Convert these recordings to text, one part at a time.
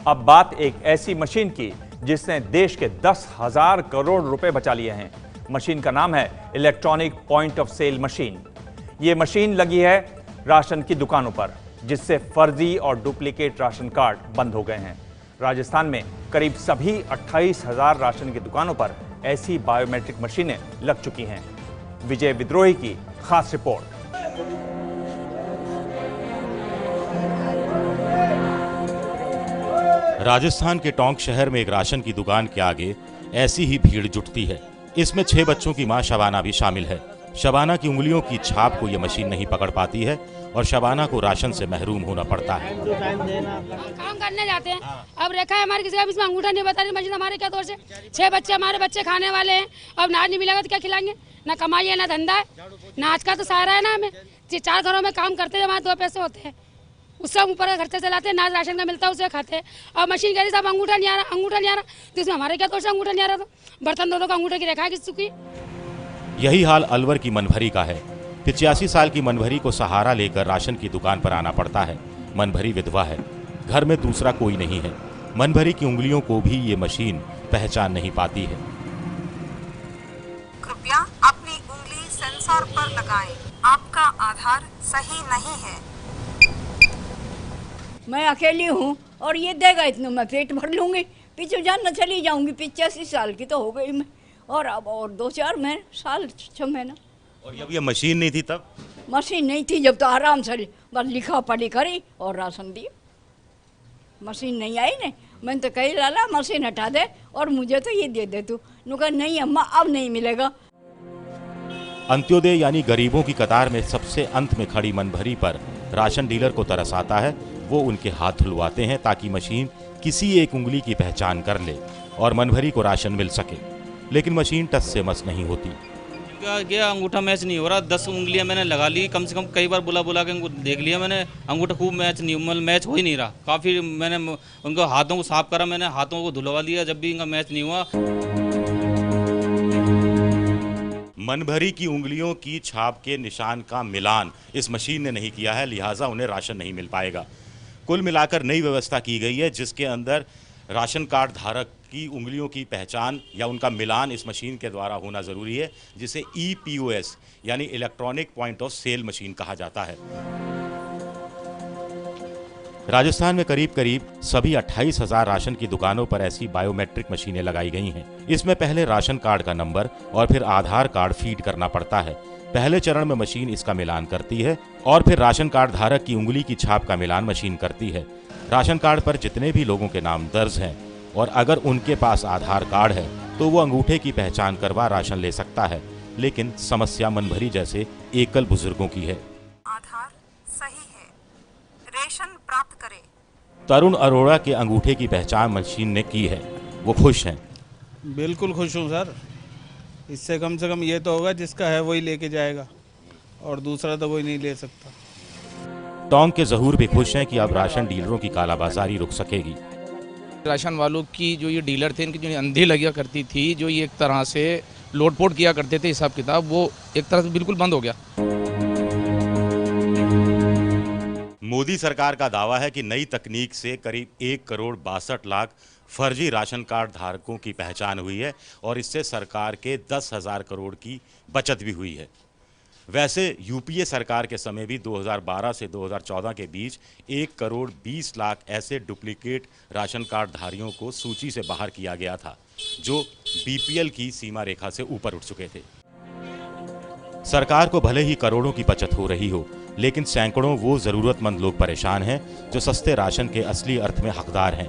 अब बात एक ऐसी मशीन की जिसने देश के 10,000 करोड़ रुपए बचा लिए हैं। मशीन का नाम है electronic point of sale machine. यह मशीन लगी है राशन की दुकानों पर, जिससे फर्जी और डुप्लीकेट राशन कार्ड बंद हो गए हैं। राजस्थान में करीब सभी 28,000 राशन की दुकानों पर ऐसी बायोमेट्रिक मशीनें लग चुकी हैं। विजय विद्रोही की खास रिपोर्ट। राजस्थान के टोंक शहर में एक राशन की दुकान के आगे ऐसी ही भीड़ जुटती है। इसमें 6 बच्चों की मां शबाना भी शामिल है। शबाना की उंगलियों की छाप को यह मशीन नहीं पकड़ पाती है और शबाना को राशन से महरूम होना पड़ता है। काम करने जाते हैं, अब रेखा है हमारे, किसी का इसमें अंगूठा नहीं बता रही मशीन हमारे क्या दोष है। 6 बच्चे हमारे बच्चे खाने वाले हैं, अब नाज नहीं मिलेगा तो क्या खिलाएंगे। ना कमाई है ना धंधा है, नाच का तो सहारा है ना हमें। 4 घरों में काम करते हैं, हमारे 2 पैसे होते हैं, उससे हम ऊपर का खर्चा चलाते हैं। नाज राशन का मिलता है उसे खाते हैं। और मशीन कह रही साहब अंगूठा नहीं आ रहा, अंगूठा नहीं आ रहा, तो इसमें हमारे क्या दोष है अंगूठा नहीं आ रहा। तो बर्तन दोनों का अंगूठे की रेखा किस चुकी। यही हाल अलवर की मनभरी का है। 85 साल की मनभरी को सहारा लेकर राशन की दुकान पर आना पड़ता है। मनभरी विधवा है, घर में दूसरा कोई नहीं है। मनभरी की उंगलियों को भी ये मशीन पहचान नहीं पाती है। कृपया अपनी उंगली सेंसर पर लगाएं, आपका आधार सही नहीं है। मैं अकेली हूँ और ये देगा इतना, मैं पेट भर लूंगी, पीछे जानना चली जाऊंगी। 85 साल की तो हो गई मैं, और अब और 2-4 महीने, साल 6 महीना। और जब ये मशीन नहीं थी तब? मशीन नहीं थी जब तो आराम से बस लिखा पढ़ी करी और राशन दिया। मशीन नहीं आई नहीं, मैंने तो कही लाला मशीन हटा दे और मुझे तो ये दे दे तू। कहा नहीं अम्मा अब नहीं मिलेगा। अंत्योदय यानी गरीबों की कतार में सबसे अंत में खड़ी मनभरी पर राशन डीलर को तरस आता है। वो उनके हाथ धुलवाते हैं ताकि मशीन किसी एक उंगली की पहचान कर ले और मनभरी को राशन मिल सके, लेकिन मशीन टस से मस नहीं होती। क्या अंगूठा मैच नहीं हो रहा। 10 उंगलियां मैंने लगा ली, कम से कम कई बार बुला के देख लिया मैंने, अंगूठा खूब मैच हो ही नहीं रहा। काफ़ी मैंने उनको हाथों को साफ करा, मैंने हाथों को धुलवा लिया, जब भी इनका मैच नहीं हुआ। मनभरी की उंगलियों की छाप के निशान का मिलान इस मशीन ने नहीं किया है, लिहाजा उन्हें राशन नहीं मिल पाएगा। कुल मिलाकर नई व्यवस्था की गई है जिसके अंदर राशन कार्ड धारक की उंगलियों की पहचान या उनका मिलान इस मशीन के द्वारा होना जरूरी है, जिसे EPOS यानी electronic point of sale machine कहा जाता है। राजस्थान में करीब करीब सभी 28,000 राशन की दुकानों पर ऐसी बायोमेट्रिक मशीनें लगाई गई हैं। इसमें पहले राशन कार्ड का नंबर और फिर आधार कार्ड फीड करना पड़ता है। पहले चरण में मशीन इसका मिलान करती है और फिर राशन कार्ड धारक की उंगली की छाप का मिलान मशीन करती है। राशन कार्ड पर जितने भी लोगों के नाम दर्ज हैं और अगर उनके पास आधार कार्ड है तो वो अंगूठे की पहचान करवा राशन ले सकता है, लेकिन समस्या मनभरी जैसे एकल बुजुर्गों की है। आधार सही है, रेशन प्राप्त करें। तरुण अरोड़ा के अंगूठे की पहचान मशीन ने की है, वो खुश हैं। बिल्कुल खुश हूँ सर, इससे कम से कम ये तो होगा जिसका है वही लेके जाएगा और दूसरा तो कोई नहीं ले सकता। टोंक के जहूर भी खुश हैं कि अब राशन डीलरों की कालाबाजारी रुक सकेगी। राशन वालों की जो ये डीलर थे, इनकी जो अंधी लगिया करती थी, जो ये एक तरह से लोटपोट किया करते थे हिसाब किताब, वो एक तरह से बिल्कुल बंद हो गया। मोदी सरकार का दावा है कि नई तकनीक से करीब 1,62,00,000 फर्जी राशन कार्ड धारकों की पहचान हुई है और इससे सरकार के 10,000 करोड़ की बचत भी हुई है। वैसे यूपीए सरकार के समय भी 2012 से 2014 के बीच 1,20,00,000 ऐसे डुप्लीकेट राशन कार्ड धारियों को सूची से बाहर किया गया था, जो BPL की सीमा रेखा से ऊपर उठ चुके थे। सरकार को भले ही करोड़ों की बचत हो रही हो, लेकिन सैकड़ों वो जरूरतमंद लोग परेशान हैं जो सस्ते राशन के असली अर्थ में हकदार हैं।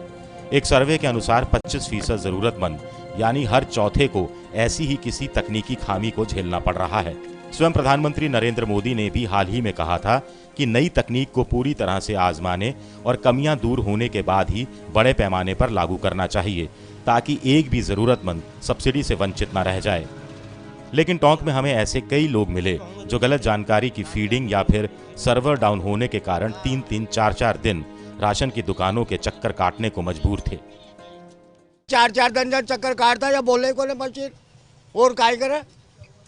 एक सर्वे के अनुसार 25% जरूरतमंद यानी हर चौथे को ऐसी ही किसी तकनीकी खामी को झेलना पड़ रहा है। स्वयं प्रधानमंत्री नरेंद्र मोदी ने भी हाल ही में कहा था कि नई तकनीक को पूरी तरह से आजमाने और कमियां दूर होने के बाद ही बड़े पैमाने पर लागू करना चाहिए, ताकि एक भी जरूरतमंद सब्सिडी से वंचित न रह जाए। लेकिन टोंक में हमें ऐसे कई लोग मिले जो गलत जानकारी की फीडिंग या फिर सर्वर डाउन होने के कारण 3-3, 4-4 दिन राशन की दुकानों के चक्कर काटने को मजबूर थे। 4-4 दिन चक्कर काटता या बोले को मशीन और काय करे,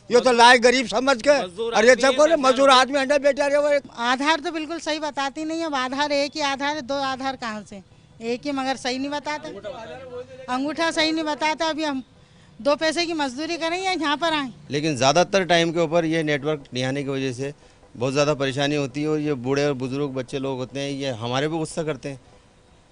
ये तो लाए गरीब समझ के। अरे सबको मजदूर आदमी अंडर बैठा रहे। वो आधार तो बिल्कुल सही बताती नहीं है। अब आधार एक ही आधार है, 2 आधार कहाँ से? एक ही, मगर सही नहीं बताता, अंगूठा सही नहीं बताता। अभी हम 2 पैसे की मजदूरी करें या यहाँ पर आए। लेकिन ज़्यादातर टाइम के ऊपर ये नेटवर्क नहीं आने की वजह से बहुत ज़्यादा परेशानी होती है। और ये बूढ़े और बुजुर्ग बच्चे लोग होते हैं, ये हमारे भी गुस्सा करते हैं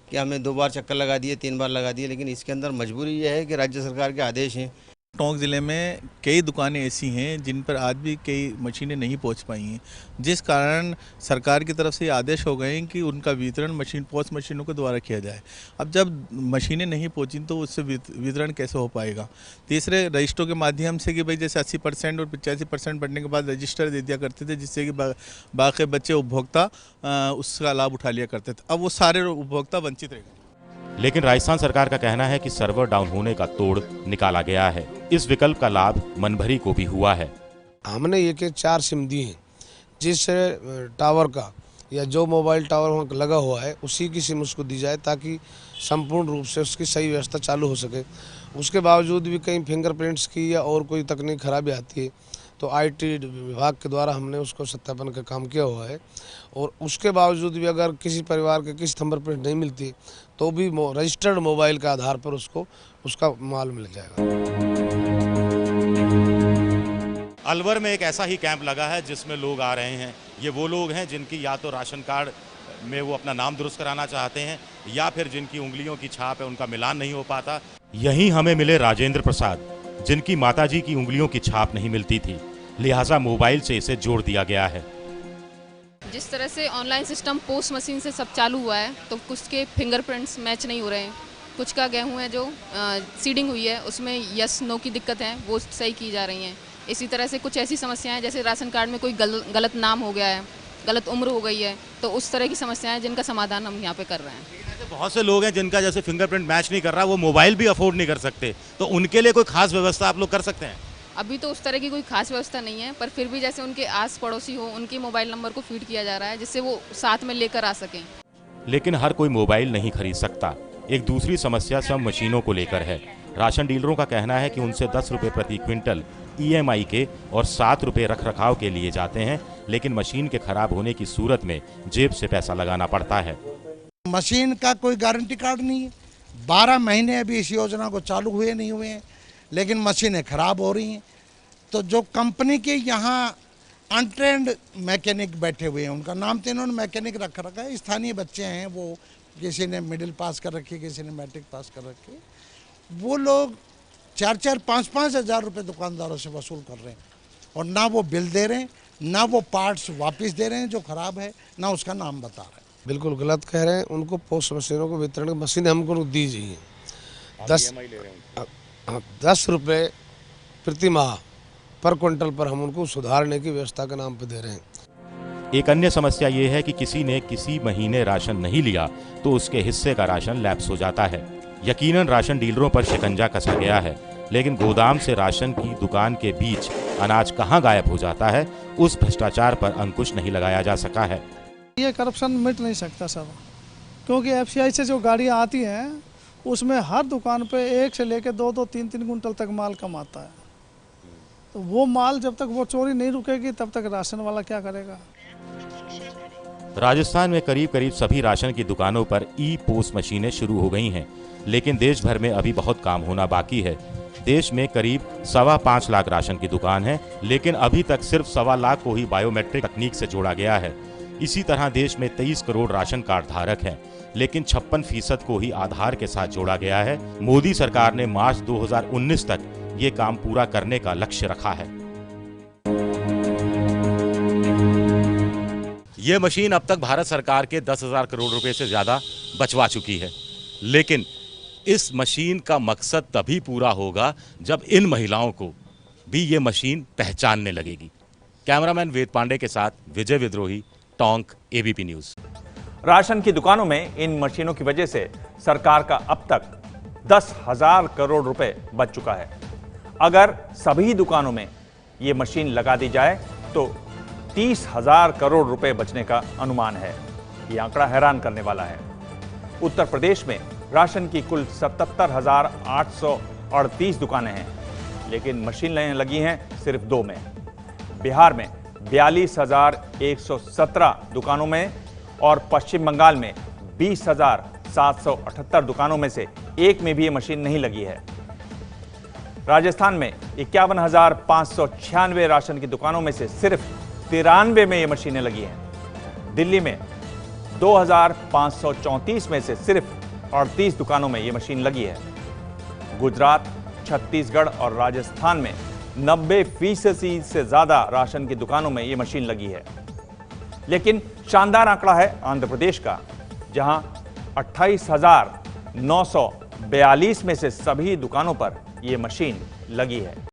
कि हमने 2 बार चक्कर लगा दिए, 3 बार लगा दिए, लेकिन इसके अंदर मजबूरी ये है कि राज्य सरकार के आदेश हैं। टोंक ज़िले में कई दुकानें ऐसी हैं जिन पर आज भी कई मशीनें नहीं पहुंच पाई हैं, जिस कारण सरकार की तरफ से आदेश हो गए हैं कि उनका वितरण पोस्ट मशीनों के द्वारा किया जाए। अब जब मशीनें नहीं पहुंची तो उससे वितरण कैसे हो पाएगा। तीसरे, रजिस्टरों के माध्यम से कि भाई जैसे 80% और 85% बढ़ने के बाद रजिस्टर दे दिया करते थे, जिससे कि बाकी बच्चे उपभोक्ता उसका लाभ उठा लिया करते थे। अब वो सारे उपभोक्ता वंचित रह गए। लेकिन राजस्थान सरकार का कहना है कि सर्वर डाउन होने का तोड़ निकाला गया है। इस विकल्प का लाभ मनभरी को भी हुआ है। हमने ये के 4 सिम दिए हैं, जिस टावर का या जो मोबाइल टावर वहाँ लगा हुआ है उसी की सिम उसको दी जाए, ताकि संपूर्ण रूप से उसकी सही व्यवस्था चालू हो सके। उसके बावजूद भी कहीं फिंगरप्रिंट्स की या और कोई तकनीक खराबी आती है तो IT विभाग के द्वारा हमने उसको सत्यापन का काम किया हुआ है। और उसके बावजूद भी अगर किसी परिवार के किसी फिंगरप्रिंट नहीं मिलती तो भी रजिस्टर्ड मोबाइल के आधार पर उसको उसका माल मिल जाएगा। अलवर में एक ऐसा ही कैंप लगा है जिसमें लोग आ रहे हैं। ये वो लोग हैं जिनकी या तो राशन कार्ड में वो अपना नाम दुरुस्त कराना चाहते हैं या फिर जिनकी उंगलियों की छाप है उनका मिलान नहीं हो पाता। यहीं हमें मिले राजेंद्र प्रसाद, जिनकी माताजी की उंगलियों की छाप नहीं मिलती थी, लिहाजा मोबाइल से इसे जोड़ दिया गया है। जिस तरह से ऑनलाइन सिस्टम पोस्ट मशीन से सब चालू हुआ है तो कुछ के फिंगरप्रिंट्स मैच नहीं हो रहे हैं, कुछ का गेहूं है जो सीडिंग हुई है उसमें यस नो की दिक्कत है, वो सही की जा रही हैं। इसी तरह से कुछ ऐसी समस्याएं जैसे राशन कार्ड में कोई गलत नाम हो गया है, गलत उम्र हो गई है, तो उस तरह की समस्याएं जिनका समाधान हम यहाँ पे कर रहे हैं। बहुत से लोग हैं जिनका जैसे फिंगरप्रिंट मैच नहीं कर रहा, वो मोबाइल भी अफोर्ड नहीं कर सकते, तो उनके लिए कोई खास व्यवस्था आप लोग कर सकते हैं? अभी तो उस तरह की कोई खास व्यवस्था नहीं है, पर फिर भी जैसे उनके आस पड़ोसी हो उनके मोबाइल नंबर को फीड किया जा रहा है जिससे वो साथ में लेकर आ सकें। लेकिन हर कोई मोबाइल नहीं खरीद सकता। एक दूसरी समस्या सब मशीनों को लेकर है। राशन डीलरों का कहना है कि उनसे 10 रुपये प्रति क्विंटल EMI के और 7 रुपये रख रखाव के लिए जाते हैं, लेकिन मशीन के खराब होने की सूरत में जेब से पैसा लगाना पड़ता है। मशीन का कोई गारंटी कार्ड नहीं है। 12 महीने अभी इस योजना को चालू हुए नहीं हुए हैं, लेकिन मशीनें खराब हो रही हैं। तो जो कंपनी के यहाँ अनट्रेंड मैकेनिक बैठे हुए हैं, उनका नाम तो इन्होंने मैकेनिक रख रखा है, स्थानीय बच्चे हैं, वो किसी ने मिडिल पास कर रखी, किसी ने मैट्रिक पास कर रखी, वो लोग 4-4, 5-5 हज़ार रुपये दुकानदारों से वसूल कर रहे हैं और ना वो बिल दे रहे हैं, ना वो पार्ट्स वापस दे रहे हैं जो ख़राब है, ना उसका नाम बता रहे हैं। बिल्कुल गलत कह रहे हैं। उनको पोस्ट मशीनों को वितरण की मशीन हमको दीजिए। 10 रुपये प्रति माह पर क्विंटल पर हम उनको सुधारने की व्यवस्था के नाम पर दे रहे हैं। एक अन्य समस्या ये है कि किसी ने किसी महीने राशन नहीं लिया तो उसके हिस्से का राशन लैप्स हो जाता है। यकीनन राशन डीलरों पर शिकंजा कसा गया है, लेकिन गोदाम से राशन की दुकान के बीच अनाज कहां गायब हो जाता है, उस भ्रष्टाचार पर अंकुश नहीं लगाया जा सका है। ये करप्शन मिट नहीं सकता सर, क्योंकि FCI से जो गाड़ियाँ आती हैं उसमें हर दुकान पे 1 से लेकर 2-2, 3-3 कुंटल तक माल कम आता है। तो वो माल जब तक वो चोरी नहीं रुकेगी तब तक राशन वाला क्या करेगा। राजस्थान में करीब करीब सभी राशन की दुकानों पर पोस्ट मशीनें शुरू हो गई हैं, लेकिन देश भर में अभी बहुत काम होना बाकी है। देश में करीब 5.25 लाख राशन की दुकान है, लेकिन अभी तक सिर्फ 1.25 लाख को ही बायोमेट्रिक तकनीक से जोड़ा गया है। इसी तरह देश में 23 करोड़ राशन कार्ड धारक हैं, लेकिन 56% को ही आधार के साथ जोड़ा गया है। मोदी सरकार ने मार्च 2019 तक ये काम पूरा करने का लक्ष्य रखा है। ये मशीन अब तक भारत सरकार के 10,000 करोड़ रुपए से ज्यादा बचवा चुकी है, लेकिन इस मशीन का मकसद तभी पूरा होगा जब इन महिलाओं को भी ये मशीन पहचानने लगेगी। कैमरामैन वेद पांडे के साथ विजय विद्रोही, टोंक, ABP न्यूज। राशन की दुकानों में इन मशीनों की वजह से सरकार का अब तक 10,000 करोड़ रुपए बच चुका है। अगर सभी दुकानों में ये मशीन लगा दी जाए तो 30,000 करोड़ रुपए बचने का अनुमान है। ये आंकड़ा हैरान करने वाला है। उत्तर प्रदेश में राशन की कुल 77,838 दुकानें हैं, लेकिन मशीन लगी हैं सिर्फ 2 में। बिहार में 42,117 दुकानों में और पश्चिम बंगाल में 20,000 778 दुकानों में से एक में भी ये मशीन नहीं लगी है। राजस्थान में 51,596 राशन की दुकानों में से सिर्फ 93 में ये मशीनें लगी हैं। दिल्ली में 2,534 में से सिर्फ 38 दुकानों में ये मशीन लगी है। गुजरात, छत्तीसगढ़ और राजस्थान में 90% से ज्यादा राशन की दुकानों में ये मशीन लगी है। लेकिन शानदार आंकड़ा है आंध्र प्रदेश का, जहां 28,942 में से सभी दुकानों पर ये मशीन लगी है।